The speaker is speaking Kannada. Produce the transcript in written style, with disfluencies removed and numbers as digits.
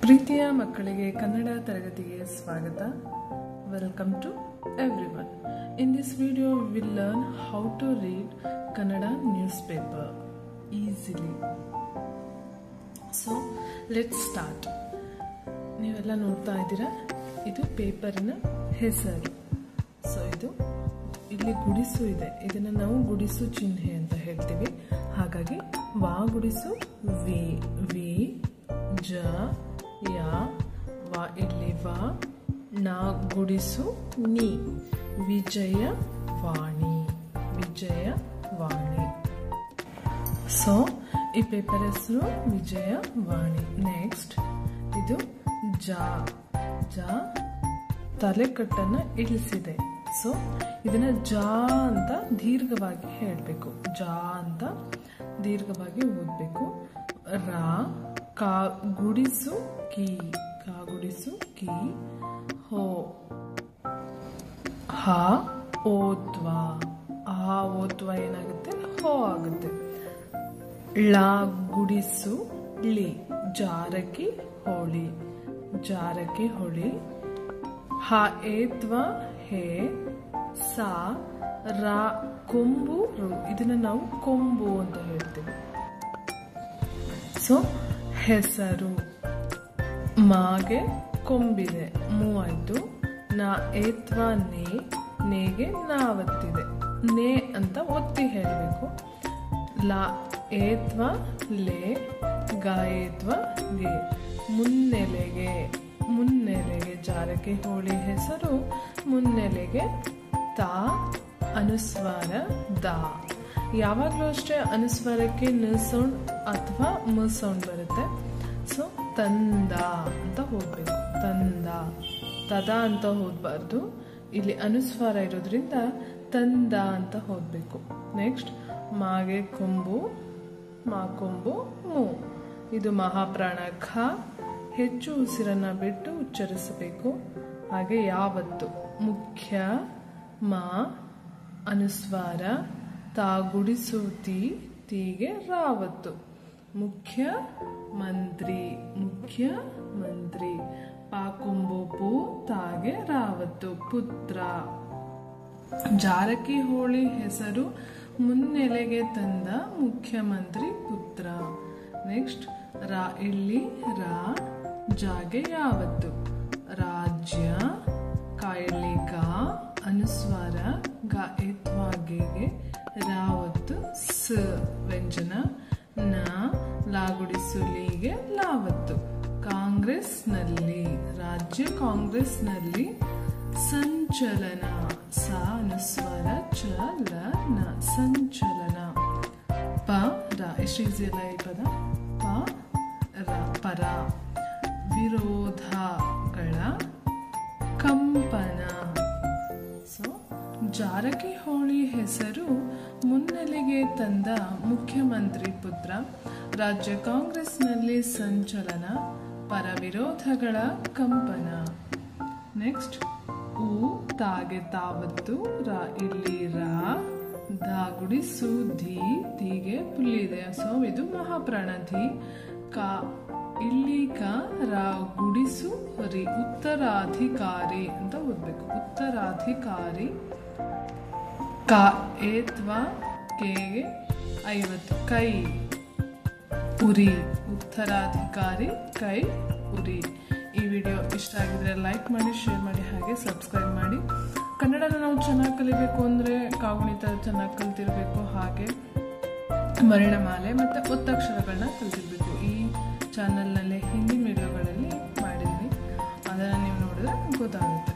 ಪ್ರೀತಿಯ ಮಕ್ಕಳಿಗೆ ಕನ್ನಡ ತರಗತಿಗೆ ಸ್ವಾಗತ. Welcome to everyone. In this video we will learn how to read Kannada newspaper easily. So let's start. ನೀವೆಲ್ಲ ನೋಡ್ತಾ ಇದ್ದೀರಾ, ಇದು ಪೇಪರ್ನ ಹೆಸರು. ಸೊ ಇದು ಇಲ್ಲಿ ಗುಡಿಸು ಇದೆ, ಇದನ್ನ ನಾವು ಗುಡಿಸು ಚಿಹ್ನೆ ಅಂತ ಹೇಳ್ತೀವಿ. ಹಾಗಾಗಿ ವಾ ಗುಡಿಸು ವಿ, ವಿ ಜ ಯಾ ವಾ, ಇಲ್ಲಿ ವಾ, ನಾ ಗುಡಿಸು ನೀ, ವಿಜಯವಾಣಿ, ವಿಜಯವಾಣಿ. ಸೊ ಈ ಪೇಪರ್ ಹೆಸರು ವಿಜಯವಾಣಿ. ನೆಕ್ಸ್ಟ್ ಇದು ಜಾ, ಜಾ ತಲೆಕಟ್ಟನ್ನ ಇಳಿಸಿದೆ. ಸೊ ಇದನ್ನ ಜಾ ಅಂತ ದೀರ್ಘವಾಗಿ ಹೇಳಬೇಕು, ಜಾ ಅಂತ ದೀರ್ಘವಾಗಿ ಓದಬೇಕು. ರಾ ಕಾ ಗುಡಿಸು ಕಿ, ಕಾ ಗುಡಿಸು ಕಿ, ಹೋ ಹಾ ಓತ್ವ, ಆ ಓತ್ವ ಏನಾಗುತ್ತೆ, ಹೋ ಆಗುತ್ತೆ. ಲಾ ಗುಡಿಸು ಲಿ, ಜಾರಕಿ ಹೋಳಿ, ಜಾರಕಿ ಹೋಳಿ. ಹ ಏತ್ವ ಹೇ, ಸಾ ರಾ ಕೊಂಬು ರು, ಇದನ್ನ ನಾವು ಕೊಂಬು ಅಂತ ಹೇಳ್ತೀವಿ. ಸೊ ಹೆಸರು, ಮಾಗೆ ಕೊಂಬಿದೆ, ಮೂ ಆಯ್ತು. ನಾ ಏತ್ವ ನೇ, ನೇಗೆ ನಾವತ್ತಿದೆ, ನೇ ಅಂತ ಒತ್ತಿ ಹೇಳಬೇಕು. ಲಾ ಏತ್ವ ಲೇ, ಗಾ ಏತ್ವ ಗೆ, ಮುನ್ನೆಲೆಗೆ, ಮುನ್ನೆಲೆಗೆ ಜಾರಕಿ ಹೋಳಿ ಹೆಸರು ಮುನ್ನೆಲೆಗೆ. ತಾ ಅನುಸ್ವಾರ ದಾ, ಯಾವಾಗಲೂ ಅಷ್ಟೇ ಅನುಸ್ವಾರಕ್ಕೆ ನ ಸೌಂಡ್ ಅಥವಾ ಮ ಸೌಂಡ್ ಬರುತ್ತೆ. ಸೊ ತಂದ ಅಂತ ಹೋಗ್ಬೇಕು, ತಂದ, ತದ ಅಂತ ಹೋಗ್ಬಾರ್ದು. ಇಲ್ಲಿ ಅನುಸ್ವಾರ ಇರೋದ್ರಿಂದ ತಂದ ಅಂತ ಹೋಗ್ಬೇಕು. ನೆಕ್ಸ್ಟ್ ಮಾಗೆ ಕೊಂಬು, ಮಾ ಕೊಂಬು ಮು, ಇದು ಮಹಾಪ್ರಾಣ ಖ, ಹೆಚ್ಚು ಉಸಿರನ್ನ ಬಿಟ್ಟು ಉಚ್ಚರಿಸಬೇಕು. ಹಾಗೆ ಯಾವತ್ತು, ಮುಖ್ಯ ಮಾ ಅನುಸ್ವಾರ, ತಾ ಗುಡಿಸು ತಿ, ತೀಗೆ ರಾವತ್ತು. ಮುಖ್ಯ ಮಂತ್ರಿ, ಮುಖ್ಯ ಮಂತ್ರಿ. ಪಾಕೊಂಬು ಪು, ತಾಗೆ ರಾವತ್ತು, ಪುತ್ರ. ಜಾರಕಿ ಹೋಳಿ ಹೆಸರು ಮುನ್ನೆಲೆಗೆ ತಂದ ಮುಖ್ಯಮಂತ್ರಿ ಪುತ್ರ. ನೆಕ್ಸ್ಟ್ ರಾ ಇಲ್ಲಿ ರಾ, ಜಾಗೆ ಯಾವತ್ತು, ರಾಜ್ಯ. ಕಾಯಲ್ಲಿ ಗಾ ಅನುಸ್ವಾರ, ಗ ಏತ್ವಾ ಗೆಗೆ ರಾವತ್ತು, ಸ ವ್ಯಂಜನ. ನ ಲಾ ಗುಡಿಸು ಲೀಗೆ ಲಾವತ್ತು. ಕಾಂಗ್ರೆಸ್ ನಲ್ಲಿ, ರಾಜ್ಯ ಕಾಂಗ್ರೆಸ್ ನಲ್ಲಿ. ಸಂಚಲನ, ಸ ಅನುಸ್ವಾರ, ಚಲನ, ಸಂಚಲನ. ಪ ರ, ಎಷ್ಟು ಈಸಿ ಅಲ್ಲ ಈ ಪದ, ಪ ರ, ಪರ. ವಿರೋಧಗಳ ಕಂಪನ. ಸೊ ಜಾರಕಿಹೊಳಿ ಹೆಸರು ಮುನ್ನೆಲೆಗೆ ತಂದ ಮುಖ್ಯಮಂತ್ರಿ ಪುತ್ರ. ರಾಜ್ಯ ಕಾಂಗ್ರೆಸ್ನಲ್ಲಿ ಸಂಚಲನ, ಪರ ವಿರೋಧಗಳ ಕಂಪನ. ನೆಕ್ಸ್ಟ್ ಉ ತಾಗೆ ತಾವತ್ತು, ರಾ ಇಲ್ಲಿ ರಾ, ದಾ ಗುಡಿಸು ಧಿ, ಧೀಗೆ ಪುಲ್ಲಿದೆ. ಸೊ ಇದು ಮಹಾಪ್ರಾಣ ಧಿ. ಕಾ ಇಲ್ಲಿ ಕ, ರಾ ಗುಡಿಸು ರಿ, ಉತ್ತರಾಧಿಕಾರಿ ಅಂತ ಓದ್ಬೇಕು, ಉತ್ತರಾಧಿಕಾರಿ. ಕಾ ಏತ್ವ ಕೆಗೆ 50, ಕೈ ಉರಿ, ಉತ್ತರಾಧಿಕಾರಿ ಕೈ ಉರಿ. ಈ ವಿಡಿಯೋ ಇಷ್ಟ ಆಗಿದ್ರೆ ಲೈಕ್ ಮಾಡಿ, ಶೇರ್ ಮಾಡಿ, ಹಾಗೆ ಸಬ್ಸ್ಕ್ರೈಬ್ ಮಾಡಿ. ಕನ್ನಡನ ನಾವು ಚೆನ್ನಾಗಿ ಕಲಿಬೇಕು ಅಂದರೆ ಕಾಗುಣಿತ ಚೆನ್ನಾಗಿ ಕಲ್ತಿರ್ಬೇಕು, ಹಾಗೆ ವರ್ಣಮಾಲೆ ಮತ್ತು ಒತ್ತಕ್ಷರಗಳನ್ನ ಕಲ್ತಿರ್ಬೇಕು. ಈ ಚಾನಲ್ನಲ್ಲೇ ಹಿಂದಿನ ವಿಡಿಯೋಗಳಲ್ಲಿ ಮಾಡಿದ್ದೀನಿ, ಅದನ್ನು ನೀವು ನೋಡಿದ್ರೆ ಗೊತ್ತಾಗುತ್ತೆ.